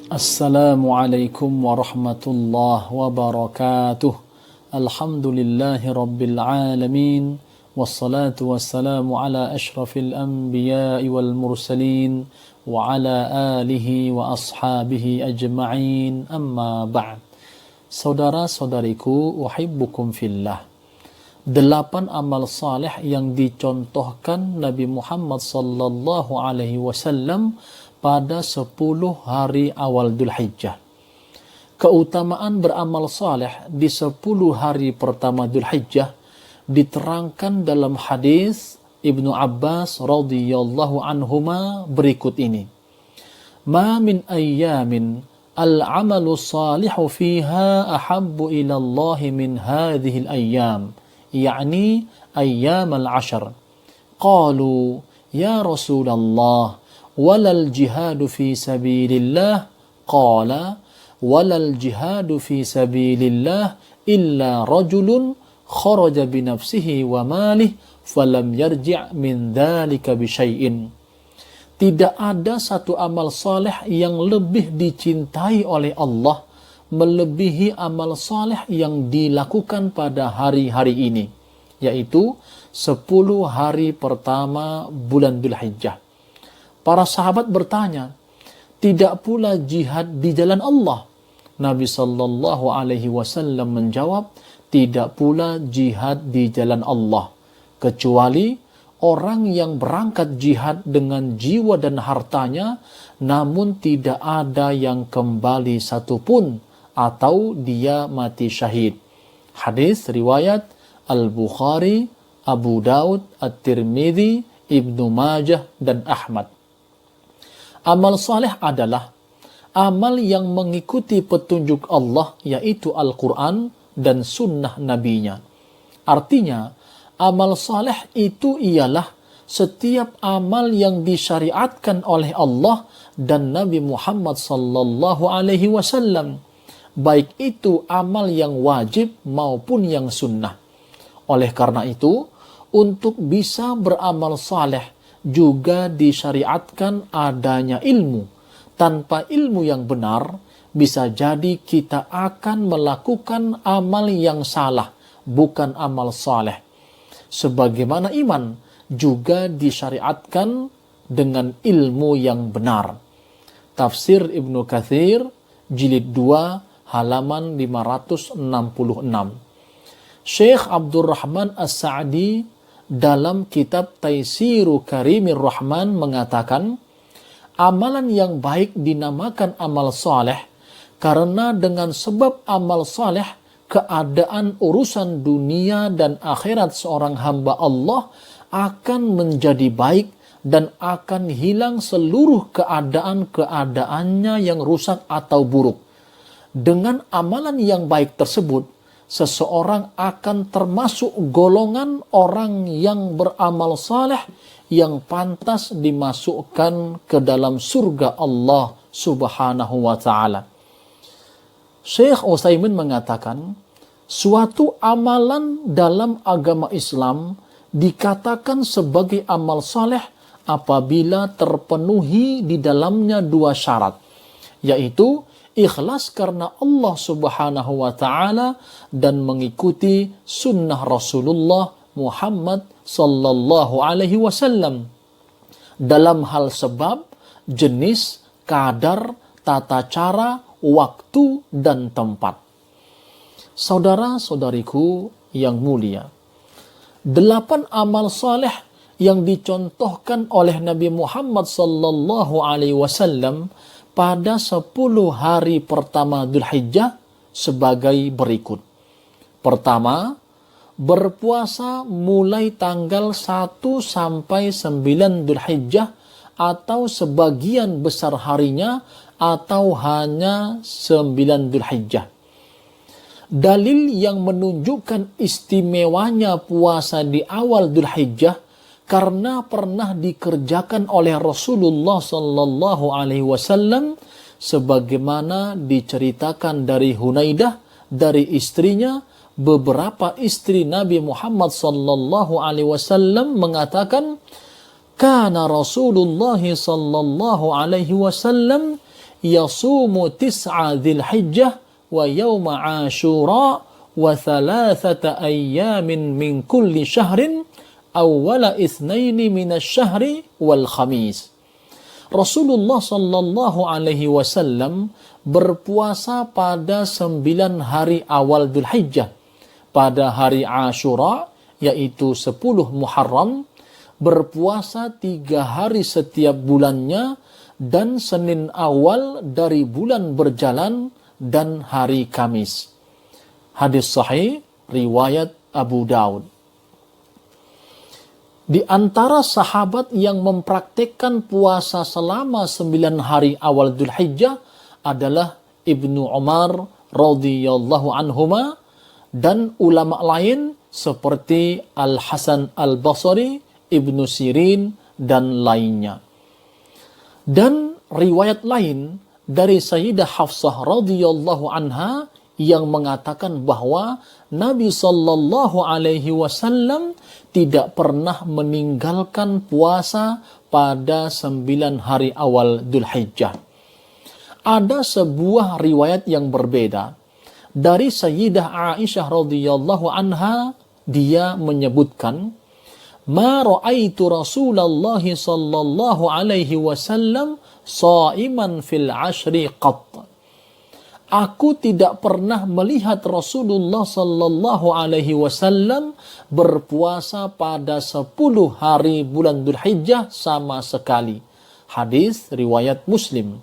Assalamualaikum warahmatullahi wabarakatuh. Alhamdulillahi rabbil alamin. Wassalatu wassalamu ala ashrafil anbiya'i wal mursalin wa ala alihi wa ashabihi ajma'in. Amma ba'd. Saudara-saudariku, uhibbukum fillah. 8 amal saleh yang dicontohkan Nabi Muhammad sallallahu alaihi wasallam pada 10 hari awal Dzulhijjah. Keutamaan beramal saleh di 10 hari pertama Dzulhijjah diterangkan dalam hadis Ibnu Abbas radhiyallahu anhuma berikut ini. Ma min ayyamin al-amalu salihu fiha ahabbu ila Allah min hadhihi al-ayyam, yani ayyam al-'ashr. Qalu ya Rasulullah walal jihadu fi sabilillah, qala walal jihadu fi sabilillah illa rajulun kharaja binafsihi wa malih falam yarji' min dhalika bisyai'in. Tidak ada satu amal saleh yang lebih dicintai oleh Allah melebihi amal saleh yang dilakukan pada hari-hari ini, yaitu 10 hari pertama bulan Dzulhijjah. Para sahabat bertanya, tidak pula jihad di jalan Allah? Nabi sallallahu alaihi wasallam menjawab, tidak pula jihad di jalan Allah, kecuali orang yang berangkat jihad dengan jiwa dan hartanya, namun tidak ada yang kembali satupun, atau dia mati syahid. Hadis riwayat Al-Bukhari, Abu Daud, At-Tirmidzi, Ibnu Majah, dan Ahmad. Amal saleh adalah amal yang mengikuti petunjuk Allah, yaitu Al-Quran dan sunnah nabinya. Artinya, amal saleh itu ialah setiap amal yang disyariatkan oleh Allah dan Nabi Muhammad sallallahu alaihi wasallam, baik itu amal yang wajib maupun yang sunnah. Oleh karena itu, untuk bisa beramal saleh juga disyariatkan adanya ilmu. Tanpa ilmu yang benar, bisa jadi kita akan melakukan amal yang salah, bukan amal saleh. Sebagaimana iman juga disyariatkan dengan ilmu yang benar. Tafsir Ibnu Katsir, jilid 2, halaman 566. Syekh Abdurrahman As-Sa'di dalam kitab Taisiru Karimir Rahman mengatakan, amalan yang baik dinamakan amal saleh karena dengan sebab amal saleh keadaan urusan dunia dan akhirat seorang hamba Allah akan menjadi baik dan akan hilang seluruh keadaan-keadaannya yang rusak atau buruk. Dengan amalan yang baik tersebut, seseorang akan termasuk golongan orang yang beramal saleh yang pantas dimasukkan ke dalam surga Allah Subhanahu wa ta'ala. Syekh Utsaimin mengatakan, suatu amalan dalam agama Islam dikatakan sebagai amal saleh apabila terpenuhi di dalamnya 2 syarat, yaitu ikhlas karena Allah Subhanahu wa ta'ala dan mengikuti sunnah Rasulullah Muhammad sallallahu alaihi wasallam dalam hal sebab, jenis, kadar, tata cara, waktu, dan tempat. Saudara-saudariku yang mulia, 8 amal saleh yang dicontohkan oleh Nabi Muhammad sallallahu alaihi wasallam pada 10 hari pertama Dzulhijjah sebagai berikut. Pertama, berpuasa mulai tanggal 1 sampai 9 Dzulhijjah atau sebagian besar harinya atau hanya 9 Dzulhijjah. Dalil yang menunjukkan istimewanya puasa di awal Dzulhijjah karena pernah dikerjakan oleh Rasulullah sallallahu alaihi wasallam sebagaimana diceritakan dari Hunaidah dari istrinya. Beberapa istri Nabi Muhammad sallallahu alaihi wasallam mengatakan, kana Rasulullah sallallahu alaihi wasallam yasumu tis'a dzilhijjah wa yauma asyura wa thalathata ayyamin min kulli syahrin awwala itsnaini minasyahri wal khamis. Rasulullah sallallahu alaihi wasallam berpuasa pada 9 hari awal Dzulhijjah, pada hari Asyura yaitu 10 Muharram, berpuasa 3 hari setiap bulannya, dan Senin awal dari bulan berjalan dan hari Kamis. Hadis sahih riwayat Abu Daud. Di antara sahabat yang mempraktikkan puasa selama 9 hari awal Dzulhijjah adalah Ibnu Umar radhiyallahu anhuma dan ulama lain seperti Al-Hasan Al-Basri, Ibnu Sirin, dan lainnya. Dan riwayat lain dari Sayyidah Hafsah radhiyallahu anha yang mengatakan bahwa Nabi sallallahu alaihi wasallam tidak pernah meninggalkan puasa pada 9 hari awal Dzulhijjah. Ada sebuah riwayat yang berbeda dari Sayyidah Aisyah radhiyallahu anha. Dia menyebutkan, "Ma ra'aitu Rasulullah sallallahu alaihi wasallam sha'iman fil 'ashri qatt." Aku tidak pernah melihat Rasulullah sallallahu alaihi wasallam berpuasa pada 10 hari bulan Dzulhijjah sama sekali. Hadis riwayat Muslim.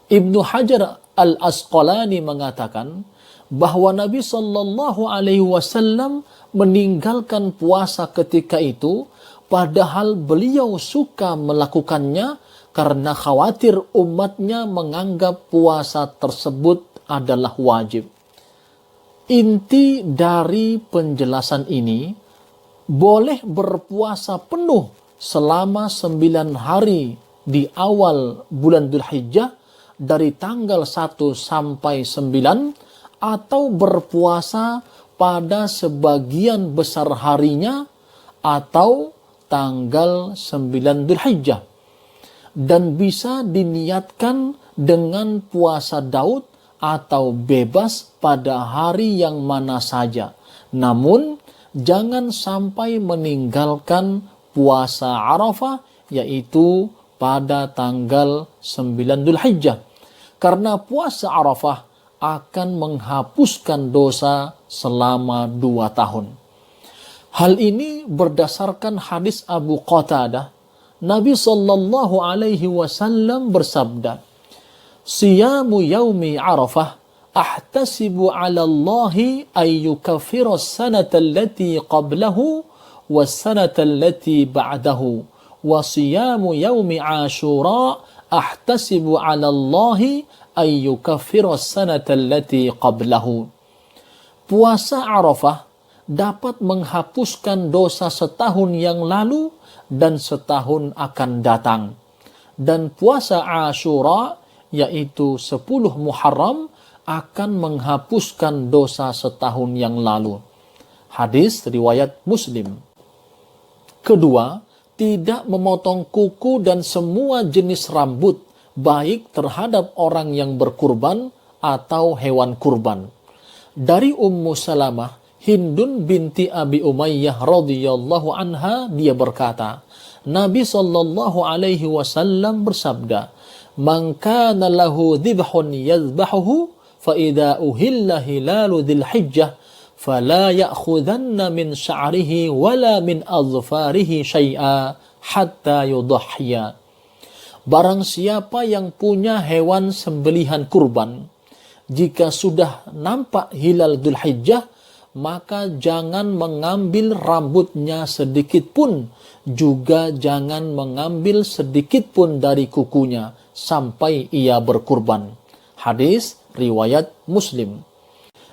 Ibnu Hajar Al-Asqalani mengatakan bahwa Nabi sallallahu alaihi wasallam meninggalkan puasa ketika itu, padahal beliau suka melakukannya karena khawatir umatnya menganggap puasa tersebut adalah wajib. Inti dari penjelasan ini, boleh berpuasa penuh selama 9 hari di awal bulan Dzulhijjah dari tanggal 1 sampai 9, atau berpuasa pada sebagian besar harinya atau tanggal 9 Dzulhijjah. Dan bisa diniatkan dengan puasa Daud atau bebas pada hari yang mana saja. Namun, jangan sampai meninggalkan puasa Arafah, yaitu pada tanggal 9 Dzulhijjah. Karena puasa Arafah akan menghapuskan dosa selama 2 tahun. Hal ini berdasarkan hadis Abu Qatadah. Nabi sallallahu alaihi wasallam bersabda, "Siyamu yaumi Arafah ahtasibu 'ala Allahi ay yukaffira as-sanata allati qablahu was-sanata allati ba'dahu, wa siyamu yaumi Asyura ahtasibu 'ala Allahi ay yukaffira as-sanata allati qablahu." Puasa Arafah dapat menghapuskan dosa setahun yang lalu dan setahun akan datang. Dan puasa Asyura, yaitu 10 Muharram, akan menghapuskan dosa setahun yang lalu. Hadis riwayat Muslim. Kedua, tidak memotong kuku dan semua jenis rambut, baik terhadap orang yang berkurban atau hewan kurban. Dari Ummu Salamah, Hindun binti Abi Umayyah radhiyallahu anha, dia berkata, Nabi sallallahu alaihi wasallam bersabda, "Man kana lahu dhibhun yadhbahuhu fa idza uhilla hilalu dzilhijjah fala ya'khudanna min sya'rihi wala min adfarihi syai'a hatta yudhhiya." Barang siapa yang punya hewan sembelihan kurban, jika sudah nampak hilal Dzulhijjah, maka jangan mengambil rambutnya sedikit pun, juga jangan mengambil sedikit pun dari kukunya sampai ia berkurban. Hadis riwayat Muslim.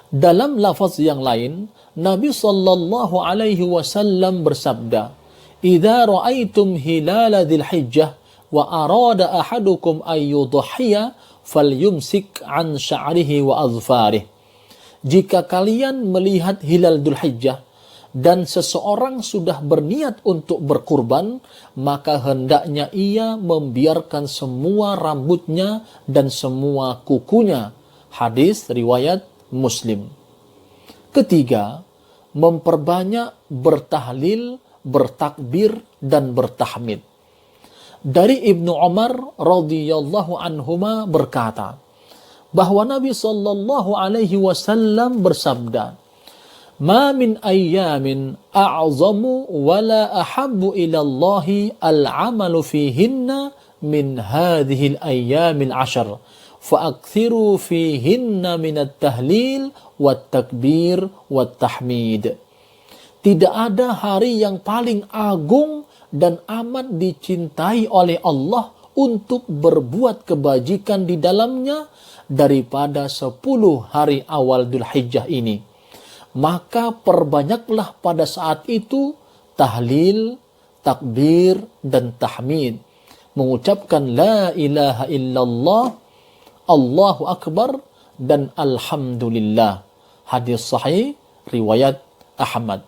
Dalam lafaz yang lain, Nabi sallallahu alaihi wasallam bersabda, "Idza ra'aitum hilala dzilhijjah wa arada ahadukum ay yudhhiya falyumsik an sya'rihi wa adfarihi." Jika kalian melihat hilal Dzulhijjah dan seseorang sudah berniat untuk berkurban, maka hendaknya ia membiarkan semua rambutnya dan semua kukunya. Hadis riwayat Muslim. Ketiga, memperbanyak bertahlil, bertakbir, dan bertahmid. Dari Ibnu Umar radhiyallahu anhuma berkata bahwa Nabi sallallahu alaihi wasallam bersabda, "Ma min ayyamin a'zamu wa la ahabbu ila Allahi al-'amalu fihinna min hadhihi al-ayyamil 'ashr, fa'akthiru fihinna min at-tahlil wat-takbir wat-tahmid." Tidak ada hari yang paling agung dan amat dicintai oleh Allah untuk berbuat kebajikan di dalamnya daripada 10 hari awal Dzulhijjah ini. Maka perbanyaklah pada saat itu tahlil, takbir, dan tahmid. Mengucapkan la ilaha illallah, Allahu Akbar, dan Alhamdulillah. Hadis sahih riwayat Ahmad.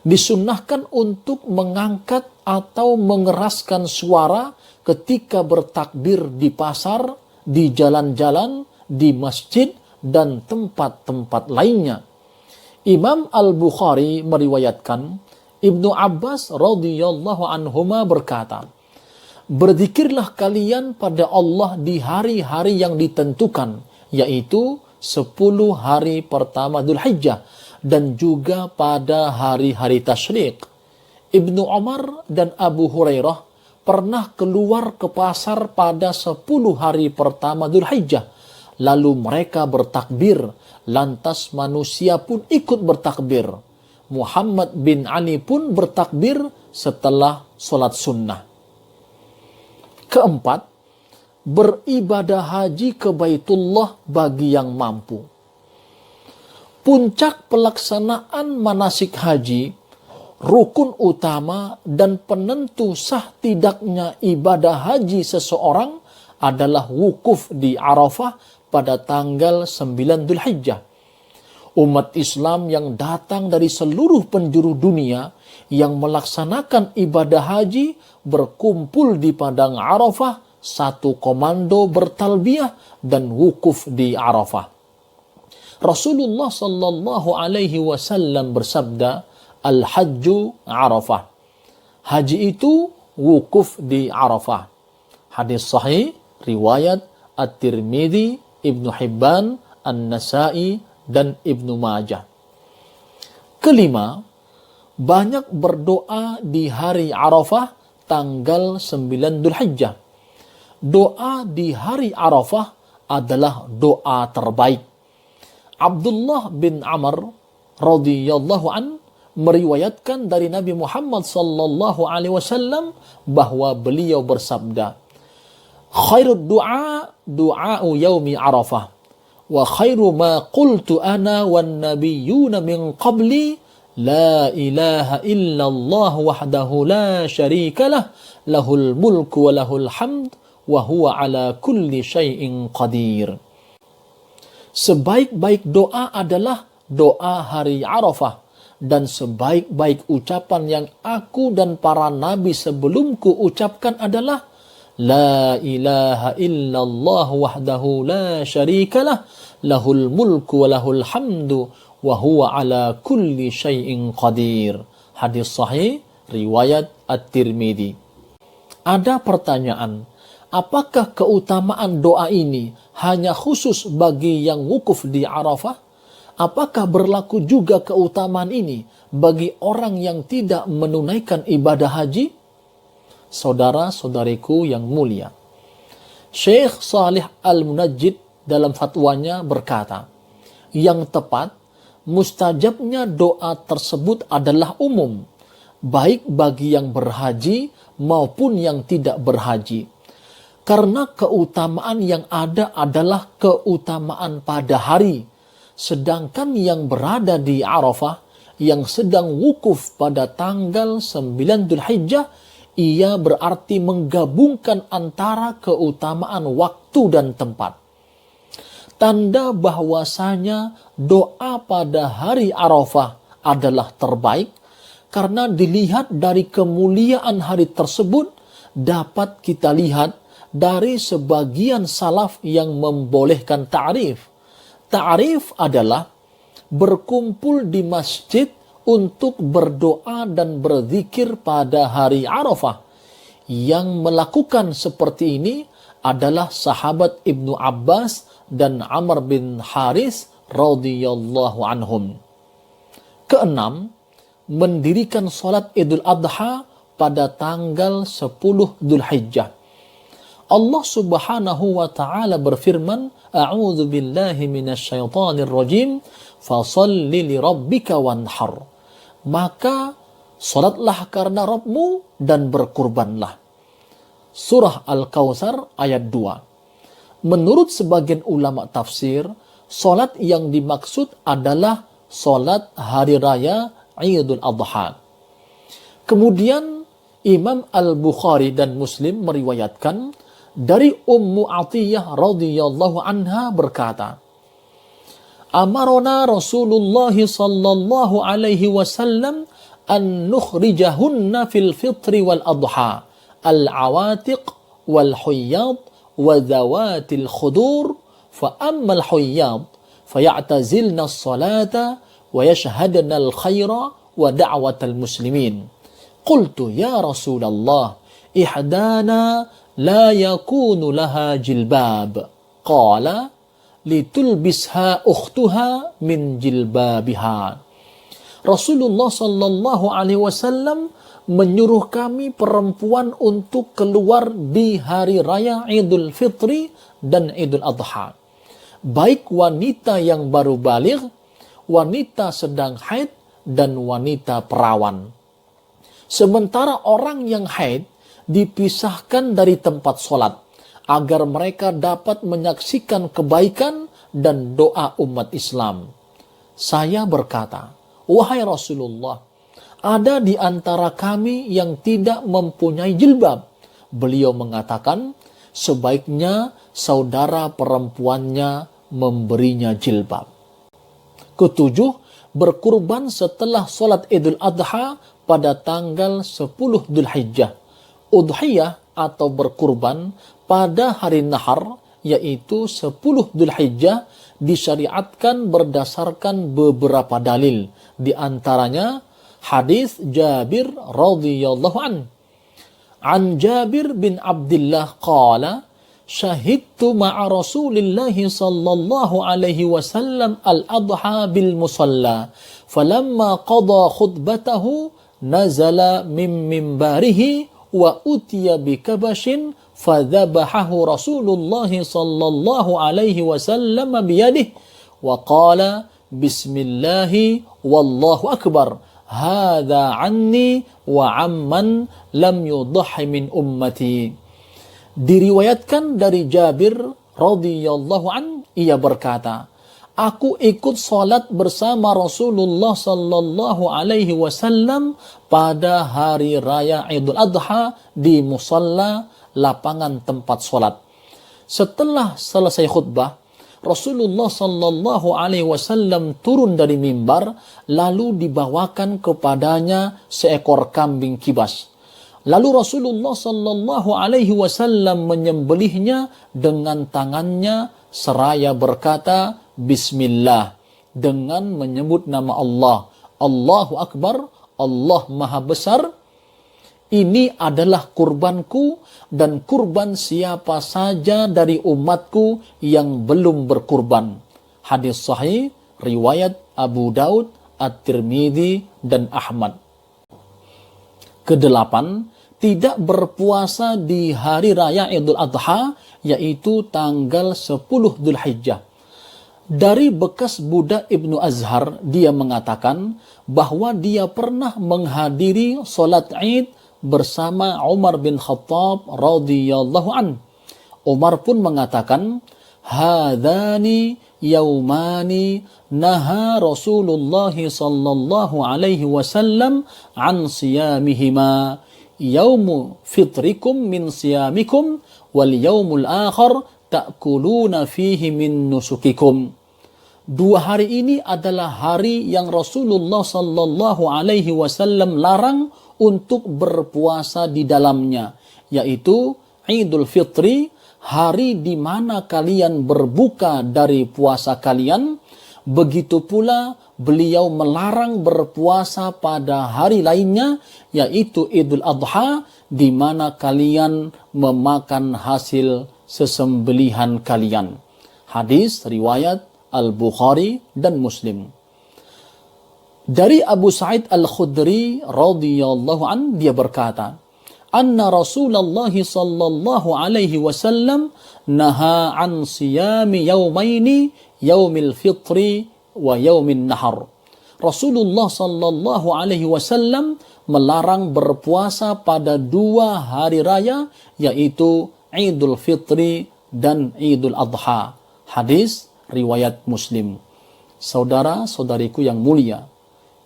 Disunnahkan untuk mengangkat atau mengeraskan suara ketika bertakbir di pasar, di jalan-jalan, di masjid, dan tempat-tempat lainnya. Imam Al-Bukhari meriwayatkan, Ibnu Abbas radhiyallahu anhuma berkata, "Berzikirlah kalian pada Allah di hari-hari yang ditentukan, yaitu 10 hari pertama Dzulhijjah dan juga pada hari-hari tasyrik." Ibnu Umar dan Abu Hurairah pernah keluar ke pasar pada 10 hari pertama Dzulhijjah. Lalu mereka bertakbir, lantas manusia pun ikut bertakbir. Muhammad bin Ali pun bertakbir setelah sholat sunnah. Keempat, beribadah haji ke Baitullah bagi yang mampu. Puncak pelaksanaan manasik haji, rukun utama dan penentu sah tidaknya ibadah haji seseorang adalah wukuf di Arafah pada tanggal 9 Dzulhijjah. Umat Islam yang datang dari seluruh penjuru dunia yang melaksanakan ibadah haji berkumpul di padang Arafah, satu komando bertalbiyah dan wukuf di Arafah. Rasulullah sallallahu alaihi wasallam bersabda, "Al-hajju Arafah." Haji itu wukuf di Arafah. Hadis sahih riwayat At-Tirmidzi, Ibnu Hibban, An-Nasai, dan Ibnu Majah. Kelima, banyak berdoa di hari Arafah tanggal 9 Dzulhijjah. Doa di hari Arafah adalah doa terbaik. Abdullah bin Amr radhiyallahu an meriwayatkan dari Nabi Muhammad sallallahu alaihi wasallam bahwa beliau bersabda, "Khairud du'a du'a'u yaumi Arafah, wa khairu ma qultu ana wan nabiyyuna min qabli, la ilaha illallah wahdahu la syarika lah, lahul mulku wa lahul hamd, wa huwa ala kulli syai'in qadir." Sebaik-baik doa adalah doa hari Arafah, dan sebaik-baik ucapan yang aku dan para nabi sebelumku ucapkan adalah la ilaha illallah wahdahu la syarika lah, lahul mulku wa lahul hamdu, wa huwa ala kulli syai'in qadir. Hadis sahih riwayat At-Tirmidzi. Ada pertanyaan, apakah keutamaan doa ini hanya khusus bagi yang wukuf di Arafah? Apakah berlaku juga keutamaan ini bagi orang yang tidak menunaikan ibadah haji? Saudara-saudariku yang mulia, Syekh Salih Al-Munajjid dalam fatwanya berkata, yang tepat, mustajabnya doa tersebut adalah umum, baik bagi yang berhaji maupun yang tidak berhaji. Karena keutamaan yang ada adalah keutamaan pada hari, sedangkan yang berada di Arafah, yang sedang wukuf pada tanggal 9 Dzulhijjah, ia berarti menggabungkan antara keutamaan waktu dan tempat. Tanda bahwasanya doa pada hari Arafah adalah terbaik karena dilihat dari kemuliaan hari tersebut dapat kita lihat dari sebagian salaf yang membolehkan ta'rif. Ta'rif adalah berkumpul di masjid untuk berdoa dan berzikir pada hari Arafah. Yang melakukan seperti ini adalah sahabat Ibnu Abbas dan Amr bin Haris radhiyallahu anhum. Keenam, mendirikan salat Idul Adha pada tanggal 10 Dzulhijjah. Allah Subhanahu wa taala berfirman, "A'udzu billahi minasyaitonir rajim, fashalli li rabbika wanhar." Maka salatlah karena Rabbmu dan berkurbanlah. Surah Al-Kautsar ayat 2. Menurut sebagian ulama tafsir, salat yang dimaksud adalah salat hari raya Idul Adha. Kemudian Imam Al-Bukhari dan Muslim meriwayatkan dari Ummu Atiyah radhiyallahu anha berkata, Amarona Rasulullah sallallahu alaihi wasallam an nukhrijahunna fil fitri wal adha al-awatiq wal huyyad wa dhawatil khudur fa amma al-huyyad fayatazilna as-salata wa yashhadna al-khaira wa da'watal muslimin. Qultu ya Rasulullah ihdana la yakunu laha jilbab. Qala litulbisha ukhtuha min jilbabiha. Rasulullah sallallahu alaihi wasallam menyuruh kami perempuan untuk keluar di hari raya Idul Fitri dan Idul Adha. Baik wanita yang baru baligh, wanita sedang haid, dan wanita perawan. Sementara orang yang haid dipisahkan dari tempat sholat agar mereka dapat menyaksikan kebaikan dan doa umat Islam. Saya berkata, wahai Rasulullah, ada di antara kami yang tidak mempunyai jilbab. Beliau mengatakan, sebaiknya saudara perempuannya memberinya jilbab. Ketujuh, berkurban setelah sholat Idul Adha pada tanggal 10 Dzulhijjah. Udhiyah atau berkurban pada hari nahar, yaitu 10 Dzulhijjah, disyariatkan berdasarkan beberapa dalil. Di antaranya hadis Jabir radhiyallahu anhu. An Jabir bin Abdullah qala syahidtu ma'a Rasulillahi sallallahu alaihi wasallam al-adha bil musalla falamma qada khutbatahu nazala min minbarihi wa utiya bi kabashin fadhabahahu Rasulullah sallallahu alaihi wasallam biyadihi wa qala bismillahi wallahu akbar hadza anni wa amman lam yudhi min ummati. Diriwayatkan dari Jabir radhiyallahu an, ia berkata, aku ikut salat bersama Rasulullah sallallahu alaihi wasallam pada hari raya Idul Adha di musalla, lapangan tempat salat. Setelah selesai khutbah, Rasulullah sallallahu alaihi wasallam turun dari mimbar lalu dibawakan kepadanya seekor kambing kibas. Lalu Rasulullah sallallahu alaihi wasallam menyembelihnya dengan tangannya seraya berkata Bismillah dengan menyebut nama Allah. Allahu Akbar, Allah Maha Besar. Ini adalah kurbanku dan kurban siapa saja dari umatku yang belum berkurban. Hadis sahih riwayat Abu Daud, At-Tirmidzi dan Ahmad. Kedelapan, tidak berpuasa di hari raya Idul Adha, yaitu tanggal 10 Dzulhijjah. Dari bekas budak Ibnu Azhar, dia mengatakan bahwa dia pernah menghadiri salat Id bersama Umar bin Khattab radhiyallahu an. Umar pun mengatakan, hadani yaumani naha Rasulullah sallallahu alaihi wasallam an siyamihima. Yaumu fitrikum min siyamikum wal yaumul akhar ta'kuluna fihi min nusukikum. Dua hari ini adalah hari yang Rasulullah sallallahu alaihi wasallam larang untuk berpuasa di dalamnya, yaitu Idul Fitri, hari di mana kalian berbuka dari puasa kalian. Begitu pula beliau melarang berpuasa pada hari lainnya, yaitu Idul Adha, di mana kalian memakan hasil sesembelihan kalian. Hadis riwayat Al-Bukhari dan Muslim. Dari Abu Sa'id Al-Khudri radhiyallahu an, dia berkata, anna Rasulullah sallallahu alaihi wasallam naha an siyami yaumaini, yaumil fitri wa yaumin nahar. Rasulullah sallallahu alaihi wasallam melarang berpuasa pada dua hari raya, yaitu Idul Fitri dan Idul Adha. Hadis riwayat Muslim. Saudara-saudariku yang mulia,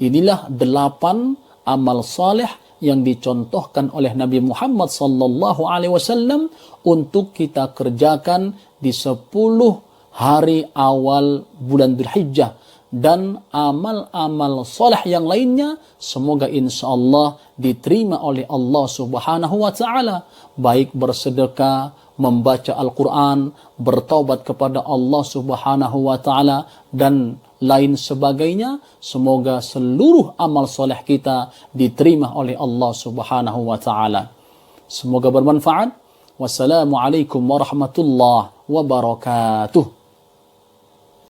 inilah 8 amal saleh yang dicontohkan oleh Nabi Muhammad sallallahu alaihi wasallam untuk kita kerjakan di 10 hari awal bulan Dzulhijjah, dan amal-amal saleh yang lainnya semoga insyaallah diterima oleh Allah Subhanahu wa taala, baik bersedekah, membaca Al-Quran, bertaubat kepada Allah Subhanahu wa taala, dan lain sebagainya. Semoga seluruh amal soleh kita diterima oleh Allah Subhanahu wa taala. Semoga bermanfaat. Wassalamualaikum warahmatullahi wabarakatuh.